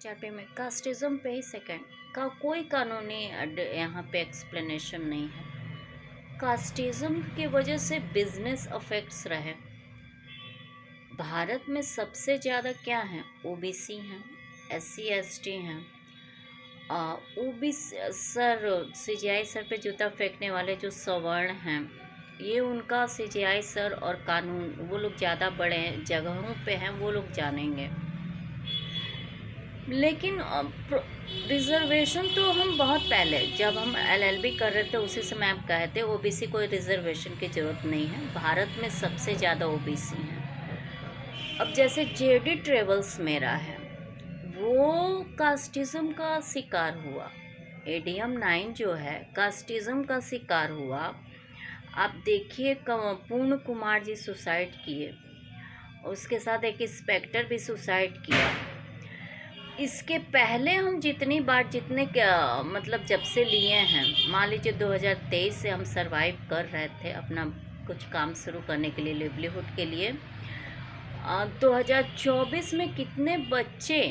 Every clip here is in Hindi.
4 में कास्टिज्म पे ही सेकंड का कोई कानूनी यहाँ पे एक्सप्लेनेशन नहीं है। कास्टिज्म की वजह से बिजनेस अफेक्ट्स रहे। भारत में सबसे ज़्यादा क्या हैं? ओबीसी हैं, एससी एसटी हैं। ओबीसी सर, सीजीआई सर पे जूता फेंकने वाले जो सवर्ण हैं, ये उनका सीजीआई सर और कानून, वो लोग ज़्यादा बड़े जगहों पे हैं, वो लोग जानेंगे। लेकिन रिजर्वेशन तो हम बहुत पहले, जब हम एलएलबी कर रहे थे उसी समय आप कहे थे ओबीसी कोई रिजर्वेशन की ज़रूरत नहीं है। भारत में सबसे ज़्यादा ओबीसी हैं। अब जैसे जेडी ट्रेवल्स मेरा है, वो कास्टिज्म का शिकार हुआ। एडीएम 9 जो है कास्टिज्म का शिकार हुआ। आप देखिए पूर्ण कुमार जी सुसाइड किए, उसके साथ एक इंस्पेक्टर भी सुसाइड किया। इसके पहले हम जितनी बार मतलब जब से लिए हैं, मान लीजिए 2023 से हम सरवाइव कर रहे थे अपना कुछ काम शुरू करने के लिए, लिवलीहुड के लिए। 2024 में कितने बच्चे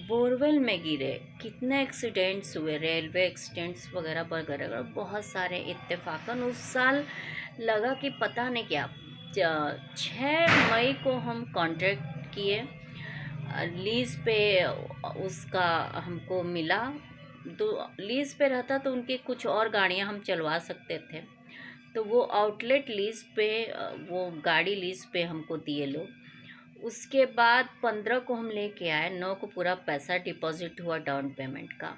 बोरवेल में गिरे, कितने एक्सीडेंट्स हुए, रेलवे एक्सीडेंट्स वगैरह वगैरह, बहुत सारे इत्तेफाकन उस साल लगा कि पता नहीं क्या। 6 मई को हम कॉन्ट्रैक्ट किए, लीज पे उसका हमको मिला। तो लीज पे रहता तो उनकी कुछ और गाड़ियां हम चलवा सकते थे, तो वो आउटलेट लीज पे, वो गाड़ी लीज पे हमको दिए लोग। उसके बाद 15 को हम लेके आए, 9 को पूरा पैसा डिपॉजिट हुआ डाउन पेमेंट का।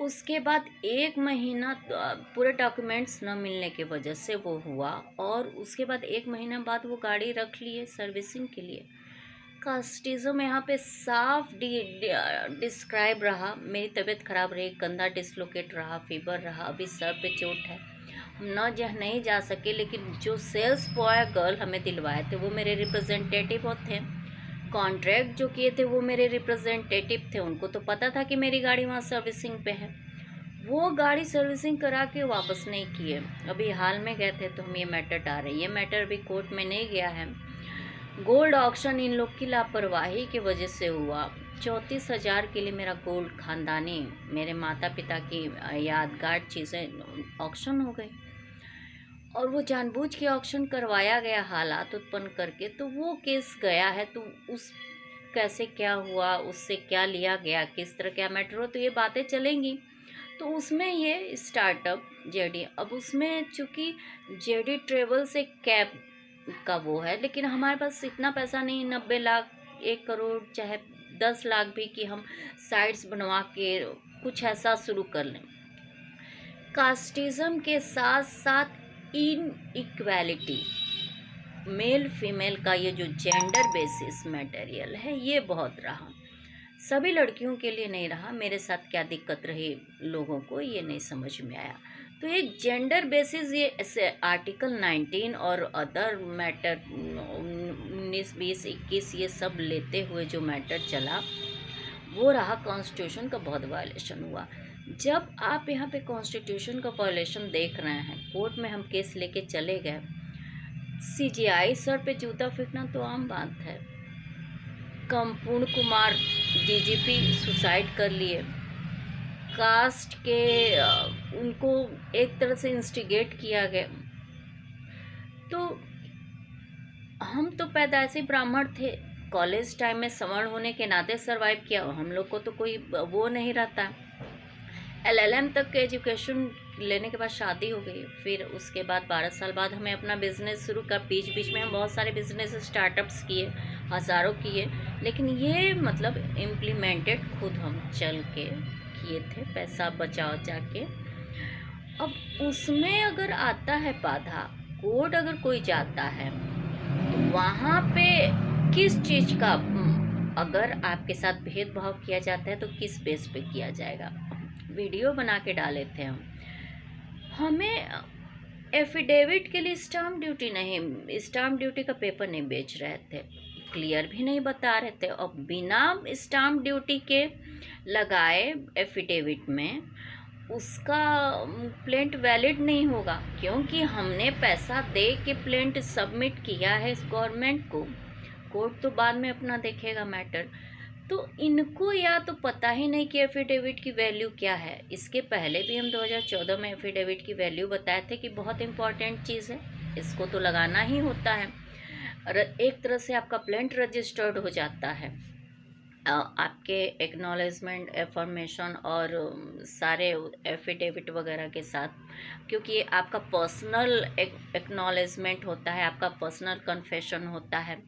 उसके बाद 1 महीना पूरे डॉक्यूमेंट्स न मिलने की वजह से वो हुआ, और उसके बाद 1 महीना बाद वो गाड़ी रख लिए सर्विसिंग के लिए। कास्टिज्म यहाँ पे साफ डिस्क्राइब रहा। मेरी तबीयत खराब रही, कंधा डिसलोकेट रहा, फीवर रहा, अभी सर पे चोट है, हम नहीं जा सके। लेकिन जो सेल्स बॉय गर्ल हमें दिलवाए थे वो मेरे रिप्रेजेंटेटिव थे, कॉन्ट्रैक्ट जो किए थे वो मेरे रिप्रेजेंटेटिव थे। उनको तो पता था कि मेरी गाड़ी वहाँ सर्विसिंग पे है। वो गाड़ी सर्विसिंग करा के वापस नहीं किए। अभी हाल में गए थे तो हम ये मैटर डाल रहे हैं। ये मैटर अभी कोर्ट में नहीं गया है। गोल्ड ऑक्शन इन लोग की लापरवाही की वजह से हुआ। 34,000 के लिए मेरा गोल्ड खानदानी, मेरे माता पिता की यादगार चीज़ें ऑक्शन हो गई, और वो जानबूझ के ऑक्शन करवाया गया हालात उत्पन्न करके। तो वो केस गया है, तो उस कैसे क्या हुआ, उससे क्या लिया गया, किस तरह क्या मैटर हो, तो ये बातें चलेंगी। तो उसमें ये स्टार्टअप जेडी, अब उसमें चूँकि जेडी ट्रेवल से कैब का वो है, लेकिन हमारे पास इतना पैसा नहीं, 90 लाख, 1 करोड़, चाहे 10 लाख भी, कि हम साइट्स बनवा के कुछ ऐसा शुरू कर लें। कास्टिज्म के साथ साथ इन इक्वालिटी, मेल फीमेल का ये जो जेंडर बेसिस मटेरियल है, ये बहुत रहा। सभी लड़कियों के लिए नहीं रहा। मेरे साथ क्या दिक्कत रही लोगों को, ये नहीं समझ में आया। तो एक जेंडर बेसिस, ये ऐसे आर्टिकल 19 और अदर मैटर 19, 20, 21, ये सब लेते हुए जो मैटर चला, वो रहा कॉन्स्टिट्यूशन का बहुत वायलेशन हुआ। जब आप यहाँ पे कॉन्स्टिट्यूशन का वायलेशन देख रहे हैं, कोर्ट में हम केस लेके चले गए, सीजीआई सर पे जूता फेंकना तो आम बात है। पूर्ण कुमार डीजीपी सुसाइड कर लिए। कास्ट के उनको एक तरह से इंस्टिगेट किया गया। तो हम तो पैदाइशी ब्राह्मण थे, कॉलेज टाइम में सवर्ण होने के नाते सरवाइव किया। हम लोग को तो कोई वो नहीं रहता। एलएलएम तक के एजुकेशन लेने के बाद शादी हो गई। फिर उसके बाद 12 साल बाद हमें अपना बिजनेस शुरू कर। बीच बीच में हम बहुत सारे बिजनेस स्टार्टअप्स किए, हज़ारों किए, लेकिन ये मतलब इम्प्लीमेंटेड खुद हम चल के किए थे, पैसा बचा के। अब उसमें अगर आता है बाधा, कोर्ट अगर कोई जाता है, तो वहाँ पे किस चीज़ का, अगर आपके साथ भेदभाव किया जाता है तो किस बेस पे किया जाएगा। वीडियो बना के डाले थे हम। हमें एफिडेविट के लिए स्टाम्प ड्यूटी नहीं, स्टाम्प ड्यूटी का पेपर नहीं बेच रहे थे, क्लियर भी नहीं बता रहे थे। और बिना स्टाम्प ड्यूटी के लगाए एफिडेविट में, उसका प्लेंट वैलिड नहीं होगा, क्योंकि हमने पैसा दे के प्लेंट सबमिट किया है गवर्नमेंट को। कोर्ट तो बाद में अपना देखेगा मैटर। तो इनको या तो पता ही नहीं कि एफिडेविट की वैल्यू क्या है। इसके पहले भी हम 2014 में एफिडेविट की वैल्यू बताए थे कि बहुत इंपॉर्टेंट चीज़ है, इसको तो लगाना ही होता है। और एक तरह से आपका प्लेंट रजिस्टर्ड हो जाता है आपके एक्नॉलेजमेंट एफर्मेशन और सारे एफिडेविट वगैरह के साथ, क्योंकि आपका पर्सनल एक्नॉलेजमेंट होता है, आपका पर्सनल कन्फेशन होता है।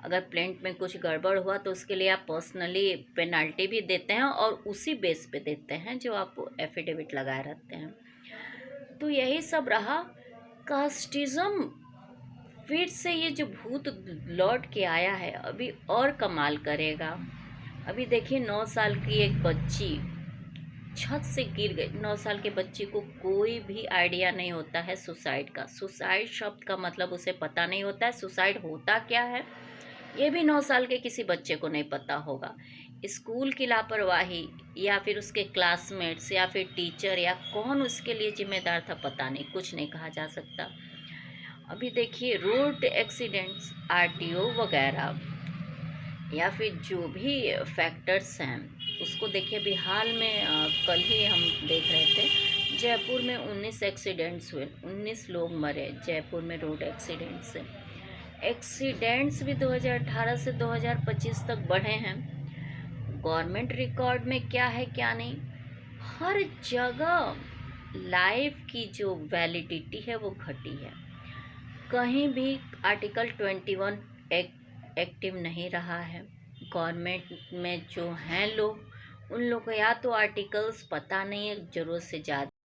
अगर प्लेंट में कुछ गड़बड़ हुआ तो उसके लिए आप पर्सनली पेनल्टी भी देते हैं और उसी बेस पे देते हैं जो आप एफिडेविट लगाए रहते हैं। तो यही सब रहा। कास्टिज्म फिर से ये जो भूत लौट के आया है अभी और कमाल करेगा। अभी देखिए 9 साल की एक बच्ची छत से गिर गई। 9 साल के बच्ची को कोई भी आइडिया नहीं होता है सुसाइड का। सुसाइड शब्द का मतलब उसे पता नहीं होता है, सुसाइड होता क्या है ये भी 9 साल के किसी बच्चे को नहीं पता होगा। स्कूल की लापरवाही या फिर उसके क्लासमेट्स या फिर टीचर या कौन उसके लिए जिम्मेदार था पता नहीं, कुछ नहीं कहा जा सकता। अभी देखिए रोड एक्सीडेंट्स, आरटीओ वगैरह या फिर जो भी फैक्टर्स हैं उसको देखिए। अभी हाल में कल ही हम देख रहे थे जयपुर में 19 एक्सीडेंट्स हुए, 19 लोग मरे जयपुर में रोड एक्सीडेंट से। एक्सीडेंट्स भी 2018 से 2025 तक बढ़े हैं। गवर्नमेंट रिकॉर्ड में क्या है क्या नहीं, हर जगह लाइफ की जो वैलिडिटी है वो घटी है। कहीं भी आर्टिकल 21 एक्टिव नहीं रहा है। गवर्नमेंट में जो हैं लोग, उन लोग को या तो आर्टिकल्स पता नहीं है ज़रूरत से ज़्यादा